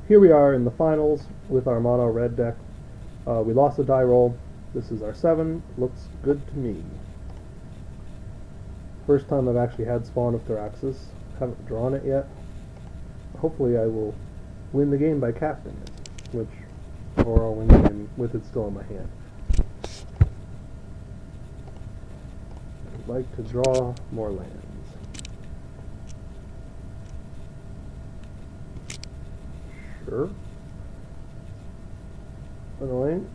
here we are in the finals with our mono red deck. We lost a die roll. This is our 7. Looks good to me. First time I've actually had Spawn of Theraxis. Haven't drawn it yet. Hopefully I will win the game by casting it, or I'll win the game with it still in my hand. I'd like to draw more lands. Sure. Annoying.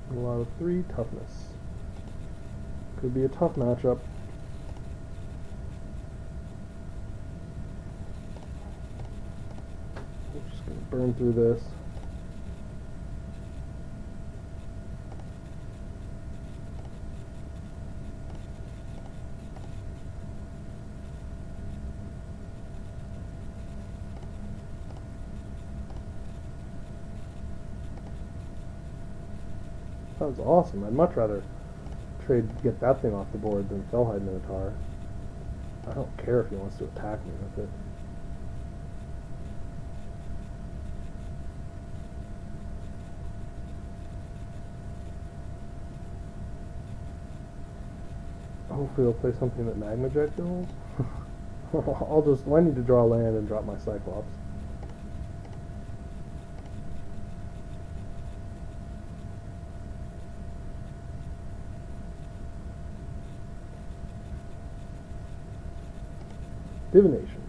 A lot of 3 toughness. Could be a tough matchup. I'm just going to burn through this. That was awesome. I'd much rather get that thing off the board than Fellhide Minotaur. I don't care if he wants to attack me with it. Hopefully he'll play something that Magma Jet kills. I need to draw land and drop my Cyclops. Divination.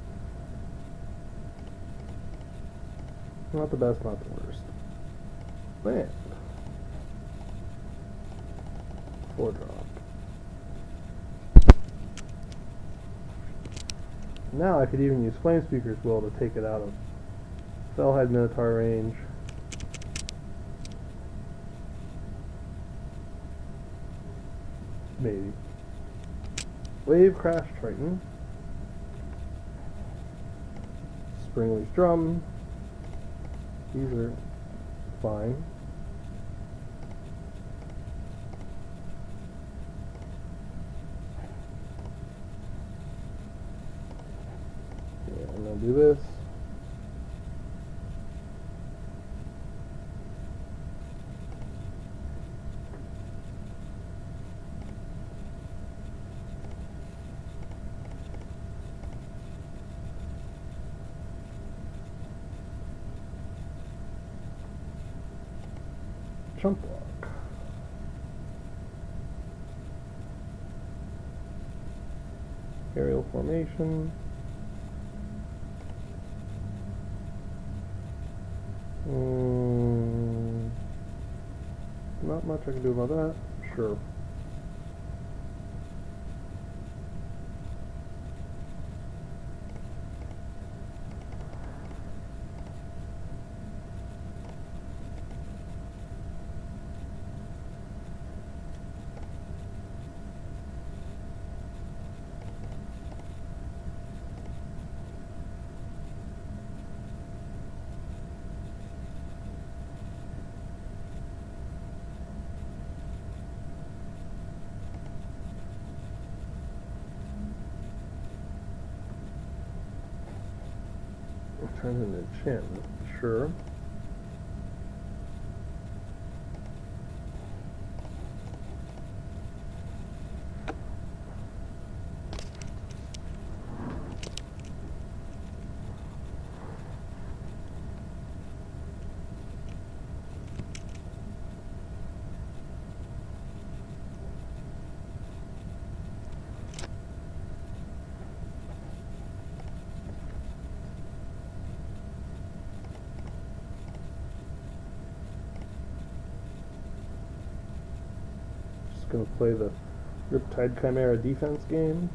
Not the best, not the worst. Land. 4 drop. Now I could even use Flamespeaker's Will to take it out of Fellhide Minotaur range. Maybe. Wave Crash Triton. Springleaf Drum. These are fine. Yeah, I'm going to do this. Jump block. Aerial formation. Not much I can do about that. Sure. Turn an enchantment, sure. Going to play the Riptide Chimera defense game.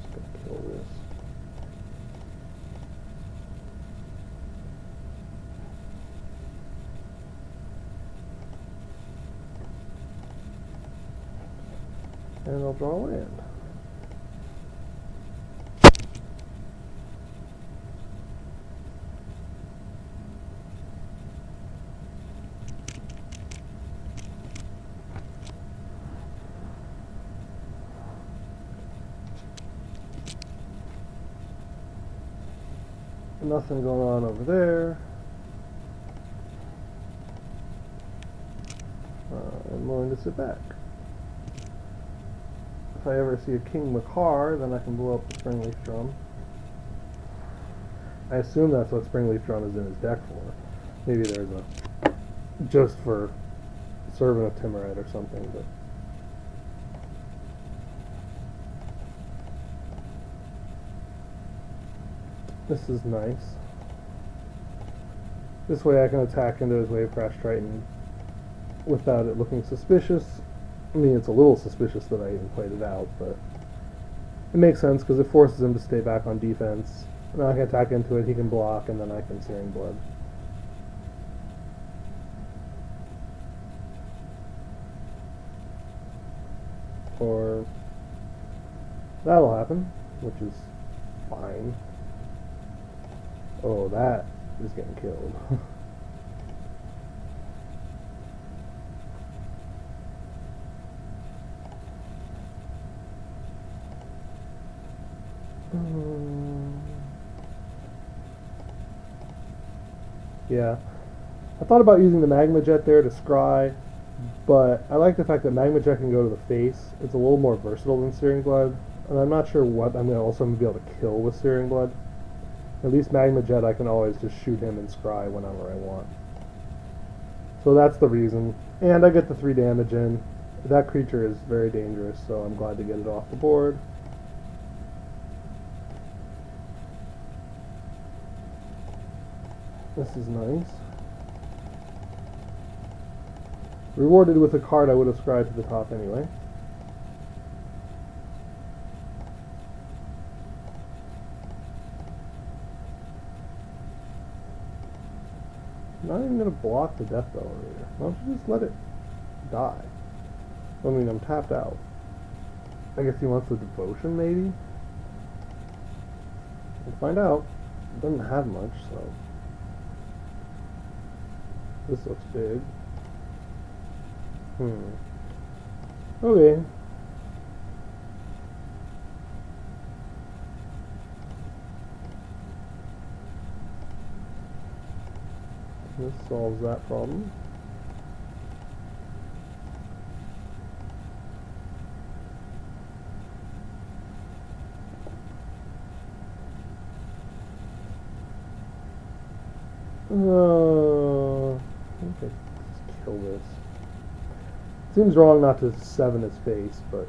Just going to kill this. And I'll draw a land. Nothing going on over there. I'm willing to sit back. If I ever see a King Makar, then I can blow up the Springleaf Drum. I assume that's what Springleaf Drum is in his deck for. Maybe there's a just for Servant of Timurid or something, but this is nice. This way I can attack into his Wave Crash Triton without it looking suspicious. I mean, it's a little suspicious that I even played it out, but it makes sense because it forces him to stay back on defense. And I can attack into it, he can block, and then I can Searing Blood. Or that'll happen, which is fine. Oh, that is getting killed. Yeah, I thought about using the Magma Jet there to scry, but I like the fact that Magma Jet can go to the face. It's a little more versatile than Searing Blood, and I'm not sure what I'm also going to be able to kill with Searing Blood. At least Magma Jet I can always just shoot him and scry whenever I want. So that's the reason. And I get the 3 damage in. That creature is very dangerous, so I'm glad to get it off the board. This is nice. Rewarded with a card I would have scribed to the top anyway. Not even going to block the Death Accelerator. Why don't you just let it die? I mean, I'm tapped out. I guess he wants the Devotion, maybe? We'll find out. It doesn't have much, so... This looks big. Okay. This solves that problem. I think I just kill this. Seems wrong not to 7 his face, but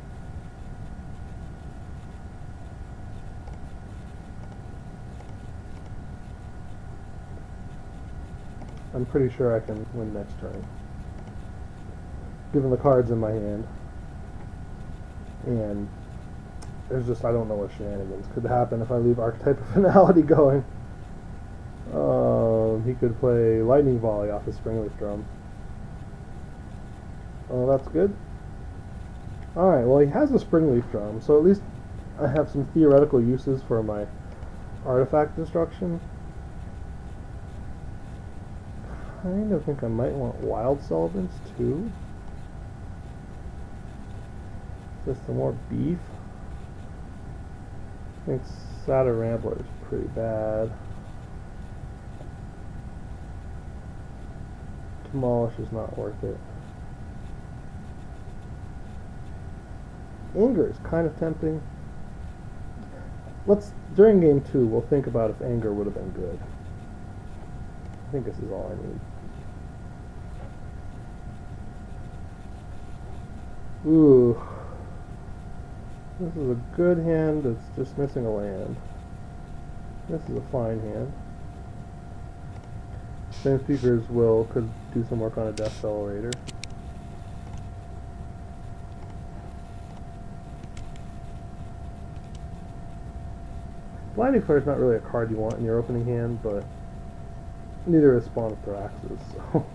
I'm pretty sure I can win next turn, given the cards in my hand. And there's just, I don't know what shenanigans could happen if I leave Archetype of Finality going. He could play Lightning Volley off his Springleaf Drum. Oh, that's good. Alright, well, he has a Springleaf Drum, so at least I have some theoretical uses for my artifact destruction. I kind of think I might want Wild Solvents too. Just some more beef. I think Satyr Rambler is pretty bad. Demolish is not worth it. Anger is kind of tempting. During game 2, we'll think about if Anger would have been good. I think this is all I need. Ooh. This is a good hand that's just missing a land. This is a fine hand. Same Speaker's Will could do some work on a Death Accelerator. Blinding Flare is not really a card you want in your opening hand, but neither is Spawn of Thraxes, so...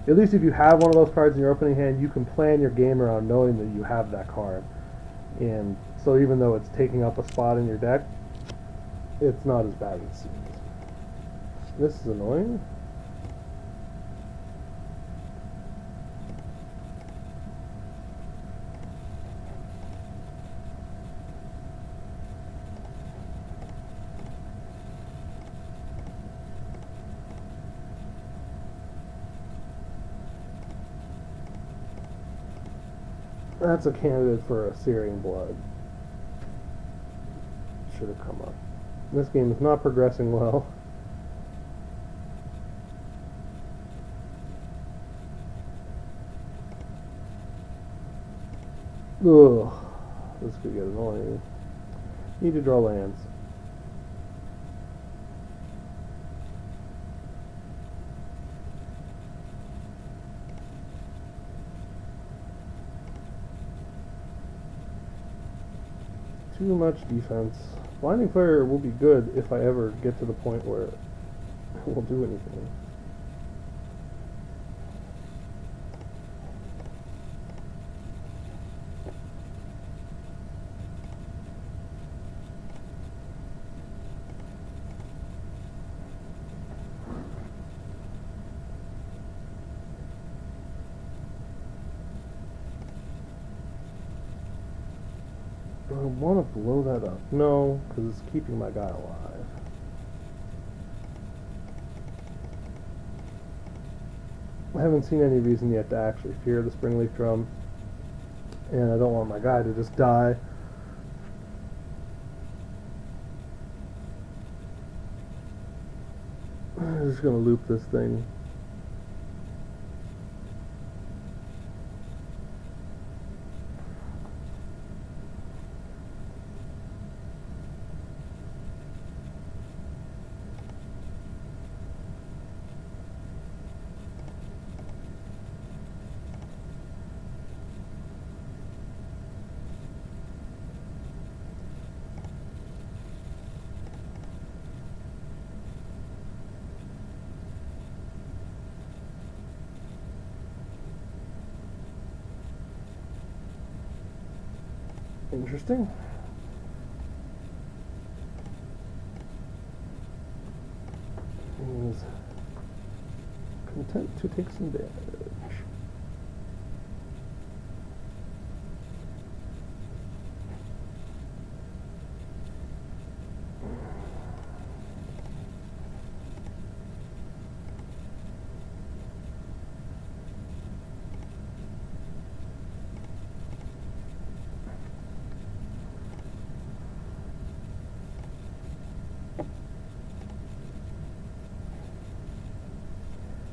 at least if you have one of those cards in your opening hand, you can plan your game around knowing that you have that card. And so even though it's taking up a spot in your deck, it's not as bad as it seems. This is annoying. That's a candidate for a Searing Blood. Should have come up. This game is not progressing well. Ugh. This could get annoying. Need to draw lands. Too much defense. Blinding Flare will be good if I ever get to the point where it will do anything. Do I want to blow that up? No, because it's keeping my guy alive. I haven't seen any reason yet to actually fear the Springleaf Drum, and I don't want my guy to just die. I'm just going to loop this thing. Interesting. He is content to take some damage.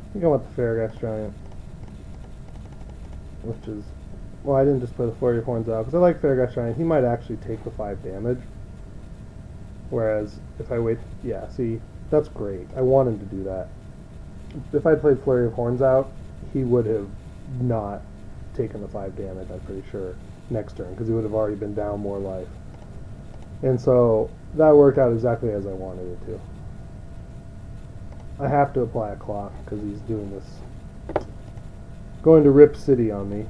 I think I want the Farragas Giant, which is, well, I didn't just play the Flurry of Horns out, because I like Farragas Giant. He might actually take the 5 damage, whereas if I wait, yeah, see, that's great. I want him to do that. If I played Flurry of Horns out, he would have not taken the 5 damage, I'm pretty sure, next turn, because he would have already been down more life. And so, that worked out exactly as I wanted it to. I have to apply a clock because he's doing this. Going to Rip City on me.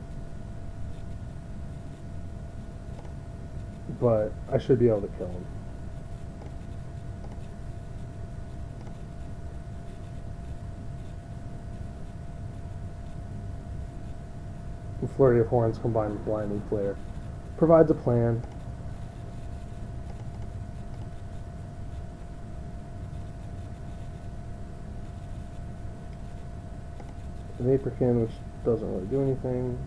But I should be able to kill him. The Flurry of Horns combined with Blinding Flare provides a plan. Vaporkin, which doesn't really do anything.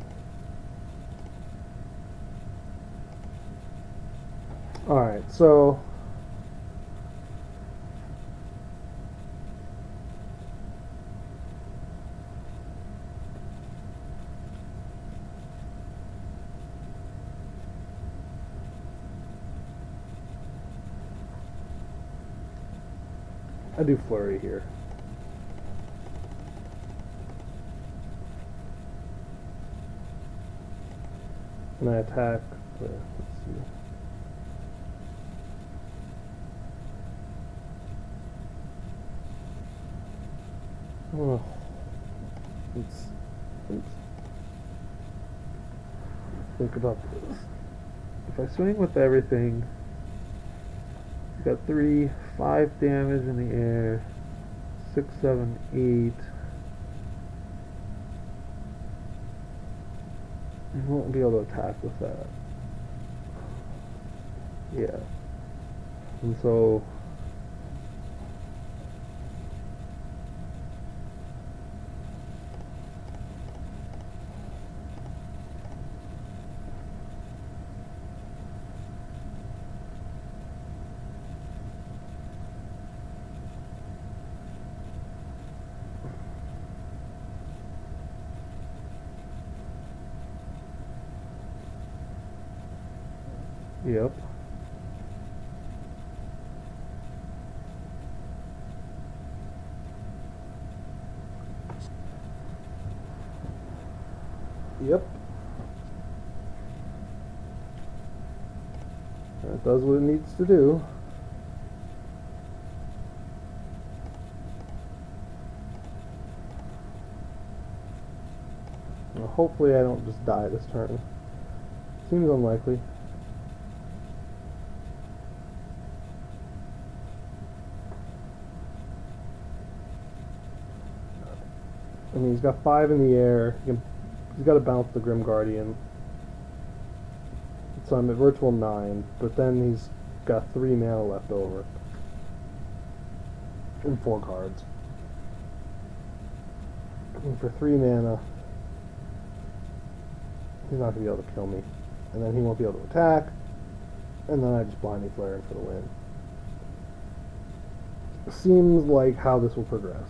Alright, so I do Flurry here. And I attack, let's see. Oops. Think about this. If I swing with everything, I got 3, 5 damage in the air, 6, 7, 8. I won't be able to attack with that. Yeah. And so yep. Yep. That does what it needs to do. Well, hopefully I don't just die this turn. Seems unlikely. I mean, he's got 5 in the air. He's got to bounce the Grim Guardian. So I'm at virtual 9, but then he's got 3 mana left over. And 4 cards. And for 3 mana, he's not going to be able to kill me. And then he won't be able to attack. And then I just blindly flare him for the win. Seems like how this will progress.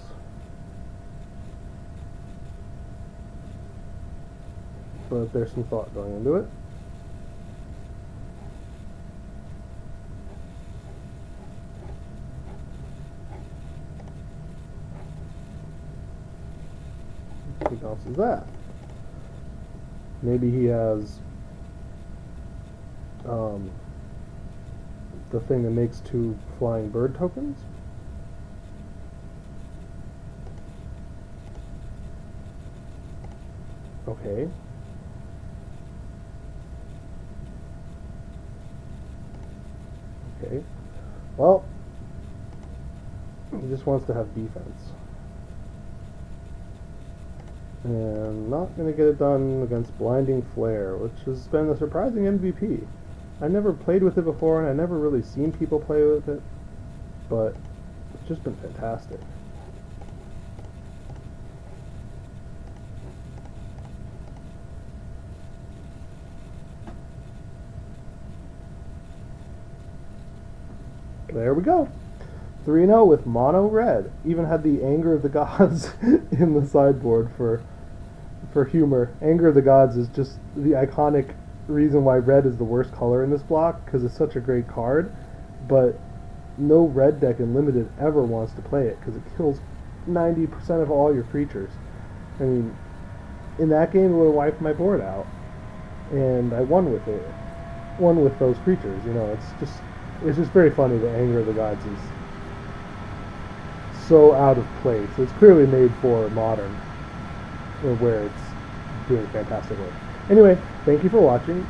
But there's some thought going into it. He bounces that. Maybe he has the thing that makes 2 flying bird tokens. Okay. Okay. Well, he just wants to have defense. And not going to get it done against Blinding Flare, which has been a surprising MVP. I never played with it before, and I never really seen people play with it, but it's just been fantastic. There we go. 3-0 with mono red. Even had the Anger of the Gods in the sideboard for humor. Anger of the Gods is just the iconic reason why red is the worst color in this block, because it's such a great card, but no red deck in Limited ever wants to play it because it kills 90% of all your creatures. I mean, in that game it would have wiped my board out, and I won with it. Won with those creatures, you know. It's just very funny that Anger of the Gods is so out of place. It's clearly made for Modern, where it's doing fantastic work. Anyway, thank you for watching.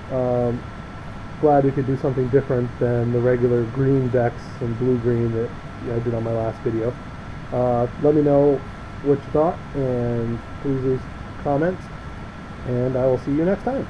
Glad we could do something different than the regular green decks and blue-green that I did on my last video. Let me know what you thought, and please leave comments, and I will see you next time.